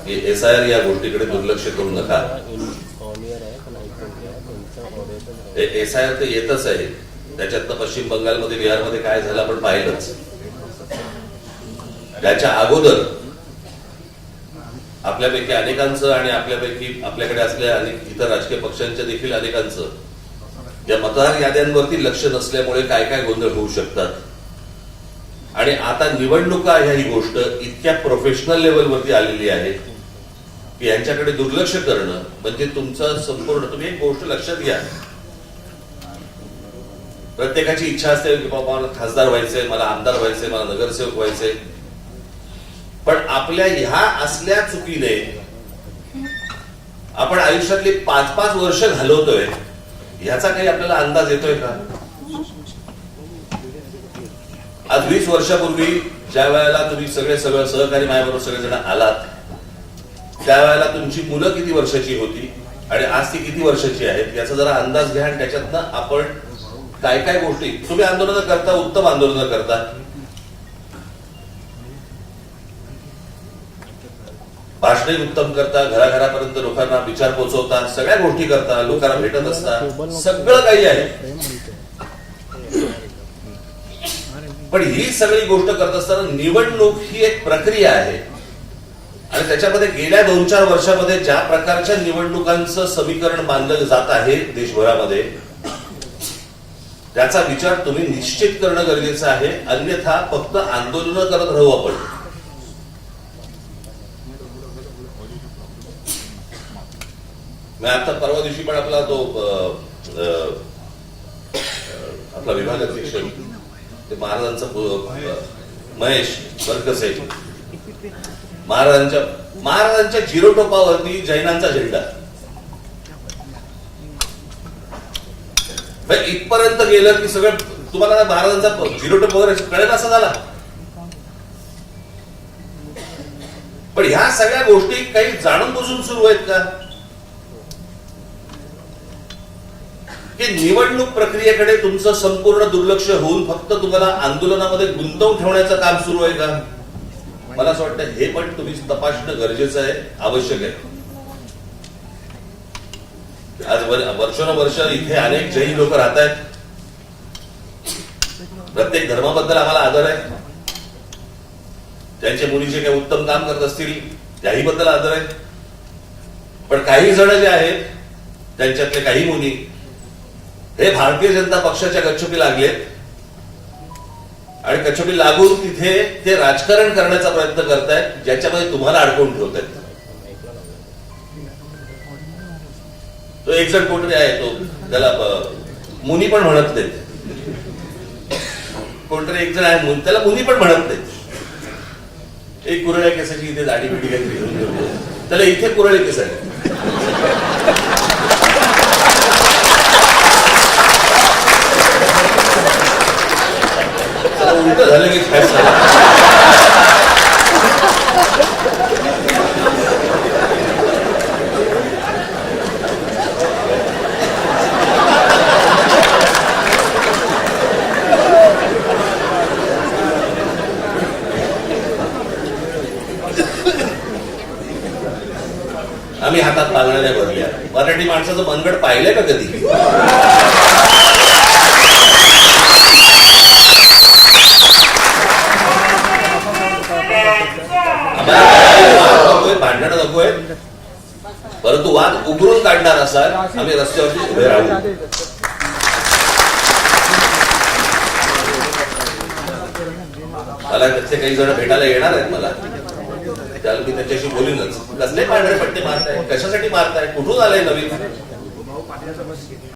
SIR या गोष्टीकडे दुर्लक्ष करू नका. SIR तर येतच आहे, त्याच्यातनं पश्चिम बंगालमध्ये बिहारमध्ये काय झालं आपण पाहिलंच. त्याच्या अगोदर आपल्यापैकी अनेकांचं आणि आपल्यापैकी आपल्याकडे असलेल्या अनेक इतर राजकीय पक्षांच्या देखील अनेकांचं या मतदार याद्यांवरती लक्ष नसल्यामुळे काय काय गोंधळ होऊ शकतात. आणि आता निवडणुका ह्या ही गोष्ट इतक्या प्रोफेशनल लेवलवरती आलेली आहे की यांच्याकडे दुर्लक्ष करणं म्हणजे तुमचं संपूर्ण. तुम्ही एक गोष्ट लक्षात घ्या, प्रत्येकाची इच्छा असते की बाबा मला खासदार व्हायचंय, मला आमदार व्हायचंय, मला नगरसेवक व्हायचंय. पण आपल्या ह्या असल्या चुकीने आपण आयुष्यातली 5-5 वर्ष घालवतोय, ह्याचा काही आपल्याला अंदाज येतोय का? आज 20 वर्षापूर्वी ज्या वेळेला तुम्ही सगळं सहकारी माझ्याबरोबर सगळेजण आलात, त्यावेळेला तुमची मुलं किती वर्षाची होती आणि आज ती किती वर्षाची आहेत याचा जरा अंदाज घ्या. आणि त्याच्यातनं आपण काय काय गोष्टी, तुम्ही आंदोलनं करता, उत्तम आंदोलनं करता, भाषणे उत्तम करता, घराघरापर्यंत लोकांना विचार पोहोचवता, सगळ्या गोष्टी करता, लोकांना भेटत असता, सगळं काही आहे. पण ही सगळी गोष्ट करत असताना निवडणूक ही एक प्रक्रिया आहे आणि त्याच्यामध्ये गेल्या 2-4 वर्षामध्ये ज्या प्रकारच्या निवडणुकांचं समीकरण बांधलं जात आहे देशभरामध्ये, त्याचा विचार तुम्ही निश्चित करणं गरजेचं आहे. अन्यथा फक्त आंदोलन करत राहू आपण. मी आता परवा दिवशी पण आपला तो आपला विभाग अध्यक्ष ते महाराजांचा महेश बरकसे महाराजांच्या जिरोटोपावरती जैनांचा झेंडा इथपर्यंत गेलं की सगळं तुम्हाला महाराजांचा जिरोटोप वगैरे कळेल असं झाला. पण ह्या सगळ्या गोष्टी काही जाणून बुजून सुरू आहेत का? की निवडणूक प्रक्रियेकडे तुमचं संपूर्ण दुर्लक्ष होऊन फक्त तुम्हाला आंदोलनामध्ये गुंतवून ठेवण्याचं काम सुरू आहे का? मला असं वाटतं हे पण तुम्ही तपासणं गरजेचं आहे, आवश्यक आहे. आज वर्षानुवर्ष इथे अनेक जैन लोक राहत आहेत. प्रत्येक धर्माबद्दल आम्हाला आदर आहे. त्यांच्या मुली जे काही उत्तम काम करत असतील त्याही बद्दल आदर आहे. पण काही जण जे आहेत त्यांच्यातले काही मुली हे भारतीय जनता पक्षाच्या गच्छोपी लागलेत आणि गच्छोपी लागून तिथे ते राजकारण करण्याचा प्रयत्न करतायत ज्याच्यामध्ये तुम्हाला अडकवून ठेवतायत. तो एक जण कोणतरी आहे, तो त्याला मुनी पण म्हणत नाहीत. कोणतरी एक जण आहे त्याला मुनी पण म्हणत नाहीत. एक कुरळ्या केसाची इथे दाढी बिडी काहीतरी घेऊन ठेवली, त्याला इथे कुरळे केस आहे. उलट झालं की काय आम्ही हातात पाळण्याने भरल्या. मराठी माणसाचं मनगड पाहिलंय का कधी? भांडण नकोय, परंतु वाद उघडून काढणार असाल आम्ही रस्त्यावरती उभे राहू. मला त्याचे काही जण भेटायला येणार आहेत मला, त्याला मी त्याच्याशी बोलीनच. कसले पांढरे पट्टे मारताय, कशासाठी मारताय, कुठून आलंय नवीन?